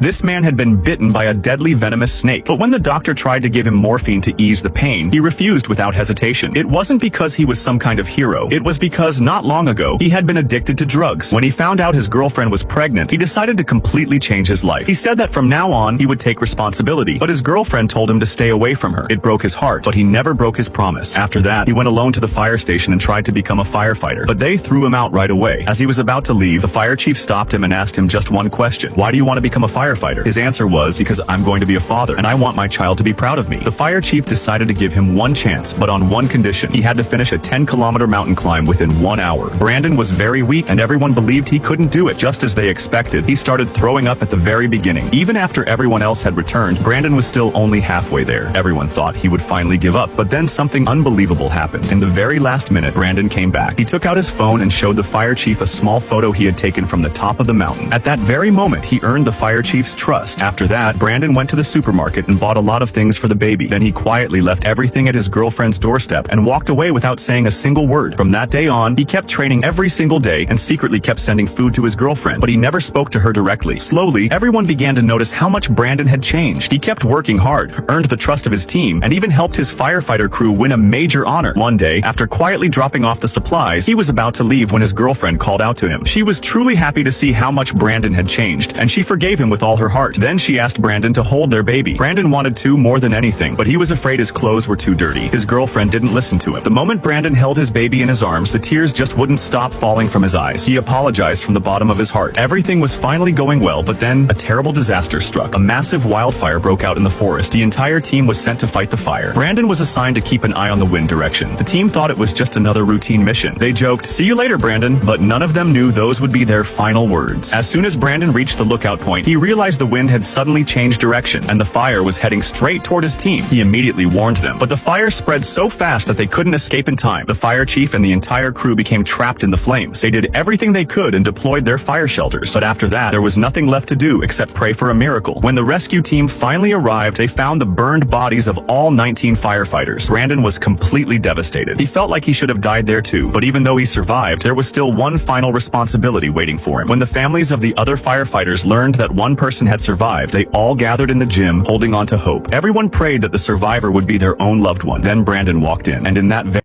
This man had been bitten by a deadly venomous snake, but when the doctor tried to give him morphine to ease the pain, he refused without hesitation. It wasn't because he was some kind of hero. It was because not long ago, he had been addicted to drugs. When he found out his girlfriend was pregnant, he decided to completely change his life. He said that from now on, he would take responsibility, but his girlfriend told him to stay away from her. It broke his heart, but he never broke his promise. After that, he went alone to the fire station and tried to become a firefighter, but they threw him out right away. As he was about to leave, the fire chief stopped him and asked him just one question. Why do you want to become a firefighter? His answer was, because I'm going to be a father, and I want my child to be proud of me. The fire chief decided to give him one chance, but on one condition. He had to finish a 10-kilometer mountain climb within 1 hour. Brandon was very weak, and everyone believed he couldn't do it. Just as they expected, he started throwing up at the very beginning. Even after everyone else had returned, Brandon was still only halfway there. Everyone thought he would finally give up, but then something unbelievable happened. In the very last minute, Brandon came back. He took out his phone and showed the fire chief a small photo he had taken from the top of the mountain. At that very moment, he earned the fire chief's trust. After that, Brandon went to the supermarket and bought a lot of things for the baby. Then he quietly left everything at his girlfriend's doorstep and walked away without saying a single word. From that day on, he kept training every single day and secretly kept sending food to his girlfriend, but he never spoke to her directly. Slowly, everyone began to notice how much Brandon had changed. He kept working hard, earned the trust of his team, and even helped his firefighter crew win a major honor. One day, after quietly dropping off the supplies, he was about to leave when his girlfriend called out to him. She was truly happy to see how much Brandon had changed, and she forgave him with all her heart. Then she asked Brandon to hold their baby. Brandon wanted to more than anything, but he was afraid his clothes were too dirty. His girlfriend didn't listen to him. The moment Brandon held his baby in his arms, the tears just wouldn't stop falling from his eyes. He apologized from the bottom of his heart. Everything was finally going well, but then a terrible disaster struck. A massive wildfire broke out in the forest. The entire team was sent to fight the fire. Brandon was assigned to keep an eye on the wind direction. The team thought it was just another routine mission. They joked, "See you later, Brandon," but none of them knew those would be their final words. As soon as Brandon reached the lookout point, he realized the wind had suddenly changed direction, and the fire was heading straight toward his team. He immediately warned them, but the fire spread so fast that they couldn't escape in time. The fire chief and the entire crew became trapped in the flames. They did everything they could and deployed their fire shelters, but after that, there was nothing left to do except pray for a miracle. When the rescue team finally arrived, they found the burned bodies of all 19 firefighters. Brandon was completely devastated. He felt like he should have died there too, but even though he survived, there was still one final responsibility waiting for him. When the families of the other firefighters learned that one person had survived, they all gathered in the gym, holding on to hope. Everyone prayed that the survivor would be their own loved one. Then Brandon walked in, and in that very